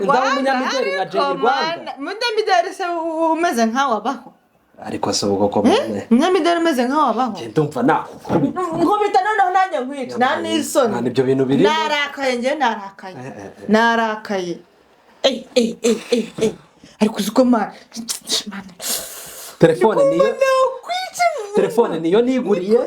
umunyamideli nka Jay Rwanda umunyamideli se umeze nkawe abaho ariko se ubwo ko umunyamideli umeze nkawe abaho ndumva naho nkubita noneho nanjye nkwica nta n'isoni nibyo bintu biri narakaye ariko uziko telefone niyo niguriye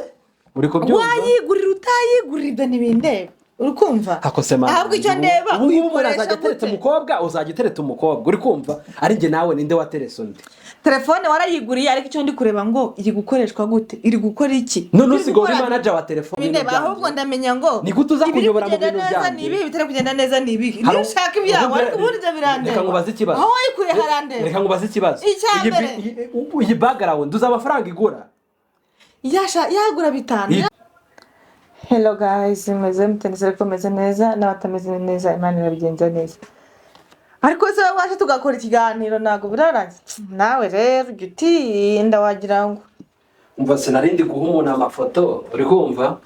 uri kubyumva wayigurira utayigurira ibyo ntibindeba uri kumva ahubwo icyo ndeba ubu uzajya atereta umukobwa uzajya utereta umukobwa uri kumva ari njye nawe ninde wateresa undi telefone warayiguriye ariko icyo ndi kureba ngo iri gukoreshwa gute iri gukora iki none usigaye uri manager wa telefone ndeba ahubwo ndamenya ngo ni gute uza kunyobora mu bintu byanjye nibi bitari kugenda neza nibi iyo ushaka ibyawe ariko buryo birandeba reka ngubaze ikibazo aho wayikuye harandeba reka ngubaze ikibazo iyi background uza amafaranga igura yagura 5. Hello guys, meze mutendeze ko meze neza n'abatameze neza Imana irabigenza neza. Ariko se waje tugakora ikiganiro nago biraranze. Nawe rero gitinda wagira ngo umva se narindi guha umuntu amafoto uri kumva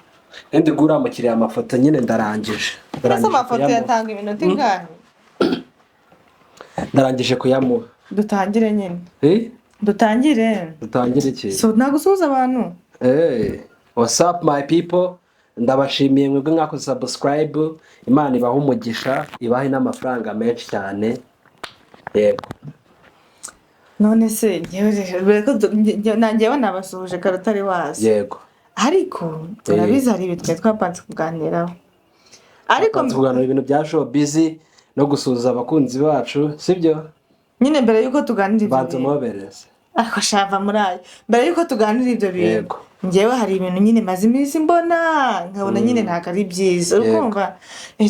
ndi gura amakiriya amafoto nyine ndarangije. Ese amafoto yatanga iminota ingana? Ndarangije kuyamuha. Dutangire nyine. Dutangire iki? So nagusuza abantu. What's up my people? Ndabashimiye mwebwe mwakoze subscribe. Imana ibaha umugisha, ibahe n'amafaranga menshi cyane. Yego. None se nanjyewe nabasuhuje karutari wazi. Yego. Ariko turabizi hari ibitwe twapanze kuganiraho. Ariko tuganira ibintu bya show busy no gusuza abakunzi bacu, sibyo? Nyine mbere yuko tuganira ibyo. Bantumobereze. Ako shava murayo. Mbere yuko tuganira ibyo bintu. Ngewe hari ibintu nyine maze iminsi mbona nkabona nyine ntabwo ari byiza urumva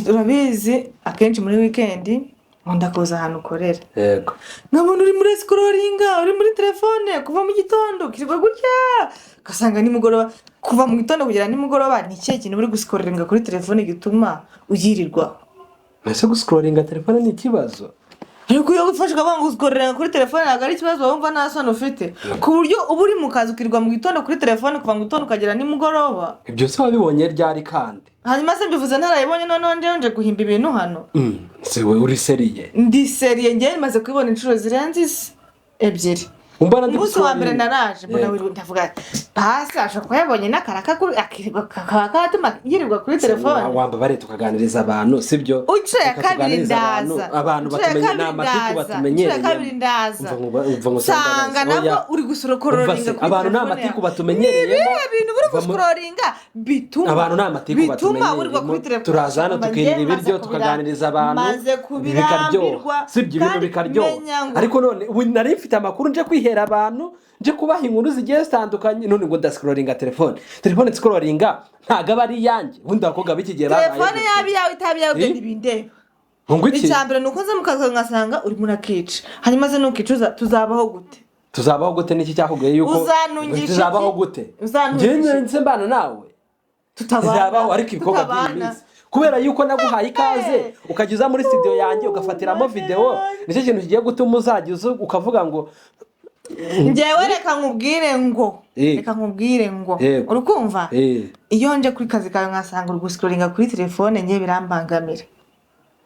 urabizi akenshi muri weekend nkunda kuza ahantu ukorera yego nkabona uri muri scrollinga uri muri telefone kuva mu gitondo kirwa gutya gasanga nimugoroba kuva mu gitondo kugera nimugoroba ni cye kintu uri guscrollinga kuri telefone gituma uyirirwa ese guscrollinga telefone ni ikibazo ariko iyo ufashwe abantu guskorera kuri telefone ntabwo ari ikibazo wumva nta sano ufite ku buryo uba uri mu kazi ukirwa mu gitondo kuri telefone kuva mu gitondo ukagera nimugoroba ibyo se wabibonye ryari kandi hanyuma se mbivuze ntarayibonye noneho nje guhimba ibintu hano se we uri seriye ndi seriye njye maze kubibona inshuro zirenze 2 umunsi wa mbere naraje mbona ndavuga basi ashaka ko yabonye n'akaraka kuri akatuma yirirwa kuri telefone wamba bare tukaganiriza abantu sibyo uciye kabiri ndaza abantu batumenya n'amatiku batumenyereye umva usanga nabwo uri gusorokoringa abantu n'amatiku batumenyereye ibintu uri gusorokoringa abantu n'amatiku batumenyereye turaza hano tukirira ibiryo tukaganiriza abantu bikaryoha sibyo ibintu bikaryoha ariko none nari mfite amakuru nje kwihera abantu nje kubaha inkuru zigiye zitandukanye none ngo ndascrollinga telefone scrollinga ntago bari yanjye ubundi abakobwa b'iki gihe babaye telefone yawe itabi yawe bindeba icyambere nuko ze mukaza ngasanga uri murakica hanyuma ze nukicuza tuzabaho gute niki cyakubwiye yuko tuzabaho gute ngenze mbana nawe tuzabaho ariko ibikorwa by'iminsi kubera yuko naguhaye ikaze ukagiza muri studio yanjye ugafatiramo video nicyo kintu kigiye gutuma uzagiza ukavuga ngo ngewe reka nkubwire ngo urukumva iyo nje kuri kazi kawe nkasanga uri guscrollinga kuri telefone ngiye birambangamira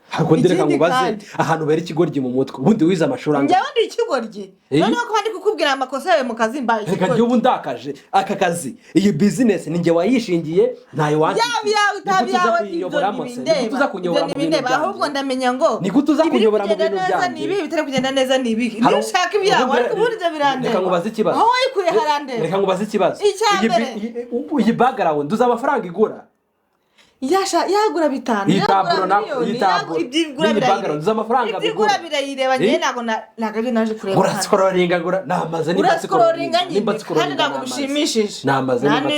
Hako ndireka ngubaze ahantu bera ikigoryi mu mutwe ubundi wiza amashuri anga njye ndi ikigoryi none ko bandi kukubwira amakosa yawe mu kazi mbaye ikigoryi reka ubu ndakaje aka kazi iyi business ni nge wayishingiye ntayo wanjye tuza kunyobora mu bintu byawe ahubwo ndamenya ngo ni gute uza kunyobora mu bintu byawe nibi bitari kugenda neza nibi iyo ushaka ibyawe ariko buryo birandeba reka ngubaze ikibazo aho wayikuye harandeba reka ngubaze ikibazo iyi background uza amafaranga igura yagura 5 ibyigura background z'amafaranga bigura birayireba ngiye ntago naje kureba urascrollinga namaze nimba kandi ntago bishimishije namaze nimba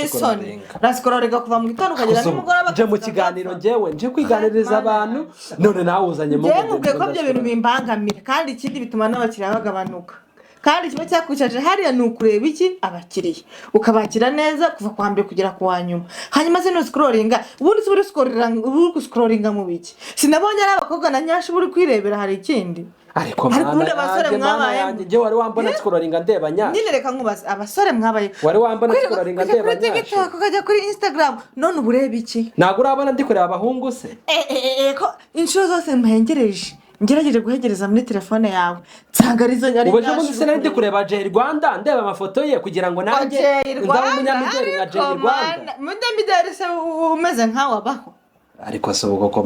urascrollinga kuva mu gitondo ukagera nimugoroba nje mu kiganiro ngewe nje kwiganiriza abantu none nawe uzanye mu nge ko byo bintu bimbangamira kandi ikindi bituma n'abakiriya bagabanuka kandi kimwe cyakwicaje hariya nukureba iki abakiriya ukabakira neza kuva kwa mbere kugera ku wanyuma hanyuma se no scrollinga ubundi uri scrollinga mu biki sinabonye ari abakobwa na nyashi buri kwirebera hari ikindi ariko abasore mwabaye nge wari wambona scrollinga ndeba nyashi nyine reka nkubaza abasore mwabaye wari wambona scrollinga ndeba nyashi ukajya kuri Instagram none ubureba iki ntago urabona ndi kureba abahungu se ko inshuro zose mpengereje ngerageje guhegereza muri telefone yawe nsanga arizo nyari ubu ejo sinari ndi kureba Jay Rwanda ndeba amafoto ye kugira ngo nanjye ndaba umunyamideli nka Jay Rwanda. Umunyamideli se umeze nkawe abaho ariko se ubwo ko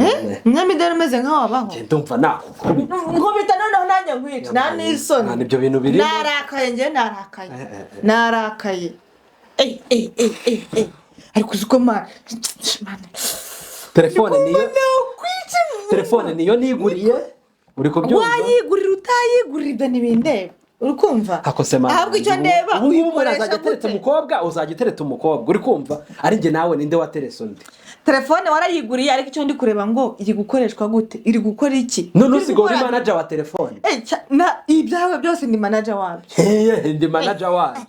umunyamideli umeze nkawe abaho ndumva nkubita noneho nanjye nkwica nta n'isoni nibyo bintu biri narakaye ariko uziko telefone niyo niguriye uri kubyumva wayigurira utayigurira ibyo n'ibindeba uri kumva ahubwo icyo ndeba ubu uzajya tereta umukobwa uzajya tereta umukobwa uri kumva ari njye nawe ninde wateresa undi telefone warayiguriye ariko icyo ndi kureba ngo iri gukoreshwa gute iri gukora iki none usigaye uri manager wa telefone ibyawe byose ni manager wabyo ndi manager wabyo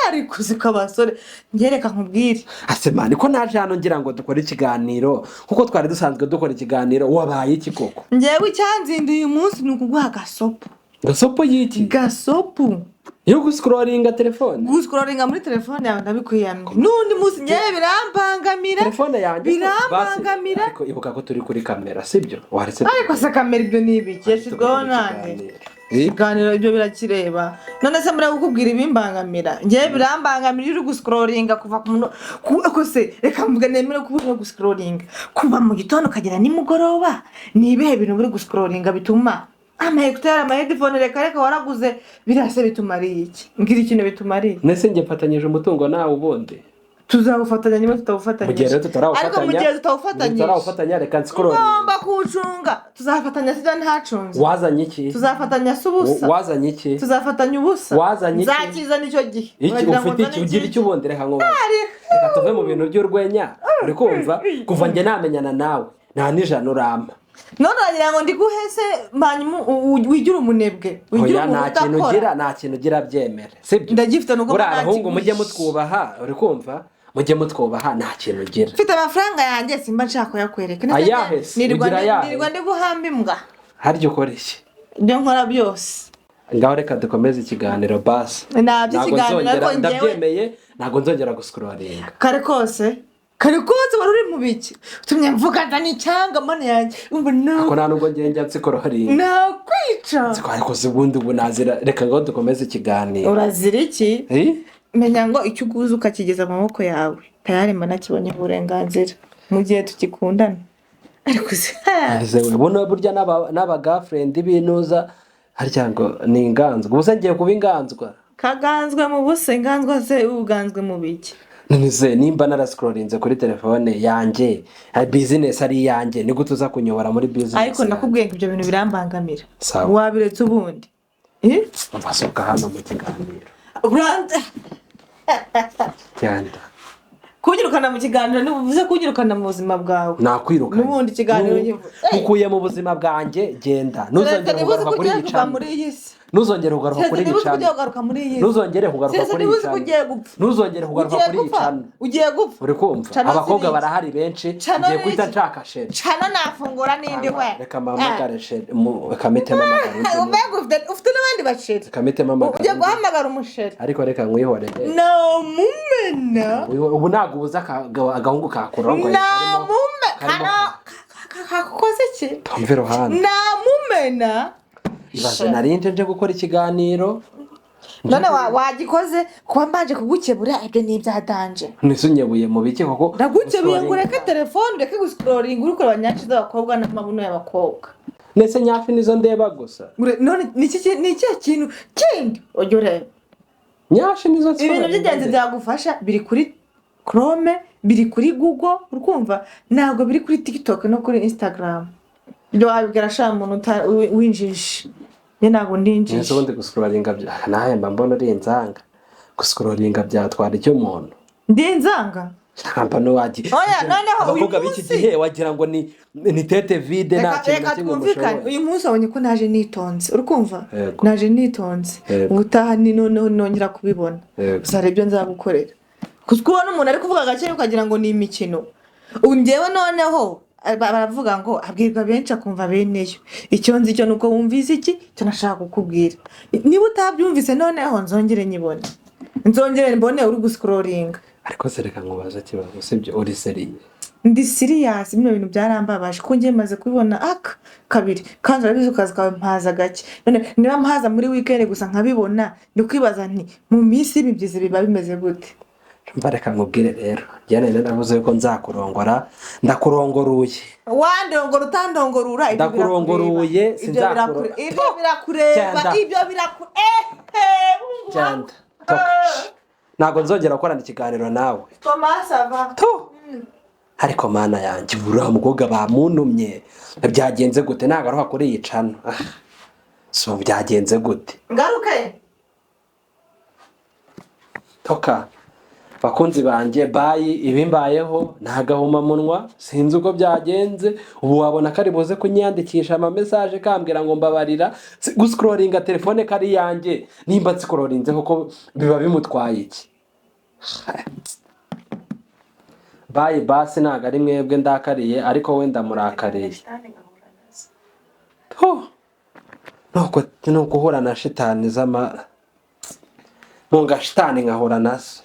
ariko uziko abasore ngereka nkubwire asemani ko naje hano ngira ngo dukore ikiganiro kuko twari dusanzwe dukora ikiganiro wabaye iki koko ngewe icyanzinduye uyu munsi ni ukuguha gasopo y'iki gasopo yo guscrollinga telefone guscrollinga muri telefone yawe ndabikwiyamye n'undi munsi ngewe birambangamira telefone yanjye birambangamira ariko ibuka ko turi kuri kamera sibyo waretse ariko se kamera ibyo nibiki yashizweho nanjye ikiganiro ibyo birakireba none se muri gukubwira ibimbangamira ngewe birambangamira uri guscrollinga kuva ku muntu ko se reka mvuga nemere ko uri guscrollinga kuva mu gitondo kagera nimugoroba ni ibihe bintu muri guscrollinga bituma ekuteri headphone reka waraguze birase bitumariye iki mbwira ikintu bitumariye nese njye mfatanyije umutungo nawe ubundi tuzagufatanya niba tutawufatanya ariko mu gihe tutawufatanyije reka nscrolling ugomba kuwucunga tuzafatanya sida ntacunze wazanye iki tuzafatanya se ubusa wazanye iki tuzafatanya ubusa wazanye iki nzakiza nicyo gihe ufite iki ugira icyo ubundi reka reka tuve mu bintu by'urwenya uri kumva kuva njye namenyana nawe nta n'ijana uramba none uragira ngo ndiguhese wigira umunebwe wigira umuntu udakora nta kintu ugira byemere sibyo ndagifite nuko buriya abahungu mujye mutwubaha uri kumva mujye mutwubaha nta kintu ugira mfite amafaranga yanjye simba nshaka kuyakwereka nirirwa ndi guhamba imbwa harya ukora iki ibyo nkora byose ngaho reka dukomeze ikiganiro basi ndabyemeye ntabwo nzongera guscrollinga kare kose wari uri mu biki utumye mvugana n'icyanga mana yanjye ako nta nubwo ngenda nsikororinga nakwica ariko se ubundi ubu nazira reka ngo dukomeze ikiganiro urazira iki menya ngo icyo uguze ukakigeza mu maboko yawe tayari mba nakibonye uburenganzira mu gihe tukikundana ariko se ubona burya n'aba girlfriend binuza harya ngo ni inganzwa ubusa ngiye kuba inganzwa kaganzwe mu busa inganzwa se uganzwe mu biki nise nimba narascrollinze kuri telefone yanjye business ari yanjye ni gute uza kunyobora muri business ariko nakubwiye ngo ibyo bintu birambangamira wabiretse ubundi mvasoka hano mu kiganiro cyanda kunyirukana mu kiganiro nibuvuze kunyirukana mu buzima bwawe nakwirukana n'ubundi ikiganiro ukuye mu buzima bwanjye genda ntuzongere kugaruka kuri iyi channel ntuzongere kugaruka kuri iyi channel ntuzongere kugaruka kuri iyi channel ntuzongere kugaruka kuri iyi channel ugiye gupfa uri kumva abakobwa barahari benshi ngiye kwita nshaka sheri channel nafungura nindi we reka mamagare sheri reka metema amagara ufite n'abandi basheri reka metema amagara ugiye guhamagara umusheri ariko reka nkwihorere namumena ubu ntabwo ubuza agahungu kakurongo kakoze iki tumve iruhande namumena ibaze narinje nje gukora ikiganiro none wagikoze kuba mbanje kugukebura ibyo ni ibyadanje nisunyebuye mu biki koko ndagukebuye ngo ureke telefone ureke guscrolling uri kureba nyaci z'abakobwa n'amabuno y'abakobwa nese nyafi nizo ndeba gusa none ni iki kintu kindi ujye ureba nyashi nizo ibintu by'ingenzi byagufasha biri kuri Chrome biri kuri Google urumva ntabwo biri kuri TikTok no kuri Instagram ibyo wabigara sha umuntu winjije ntabwo ndinjije nese ubundi guscrollinga bya nahe mba mbona uri inzanga guscrollinga byatwara icyo muntu ndi inzanga hamba no waji oya noneho abakobwa b'iki gihe wagira ngo ni tete vide nta kintu kimwe mushoboye uyu munsi abonye ko naje nitonze urukumva naje nitonze ubutaha ni noneho nongera kubibona uzare ibyo nzagukorera kubona umuntu ari kuvuga gake ukagira ngo ni imikino ubu njyewe noneho baravuga ngo abwirwa benshi akumva beneyo icyo nzi cyo nuko wumvise iki cyo nashaka kukubwira niba utabyumvise noneho nzongere nyibone nzongere mbone uri guscrollinga ariko se reka nkubaza kibazo sibyo uri seriye ndi serious bino bintu byarambabaje ko ngiye maze kubibona kabiri kandi urabizi ukazi kawe mpaza gake none niba mpaza muri weekend gusa nkabibona ndi kwibaza nti mu minsi y'ibibyizi biba bimeze gute. Mbareka nkubwire rero njyane naravuze ko nzakurongora ndakurongoruye wandongora utandongorura ndakurongoruye sinzakuro ibyo birakureba cyanda ntago nzongera gukorana ikiganiro nawe Thomas ava ariko mana yanjye buriya mukobwa bamuntumye byagenze gute nagaruka kuri iyi cano so byagenze gute ngaruke toka bakunzi banjye bayi ibimbayeho ntagahuma munwa sinzi uko byagenze ubu wabona kari buze kunyandikisha ama message kambwira ngo mbabarira guscrollinga telefone kari yanjye nimba nscrollinze kuko biba bimutwaye iki bayi basi naga ari mwebwe ndakariye ariko wenda murakariye nuko uhura na shitani zama munga shitani nkahura nazo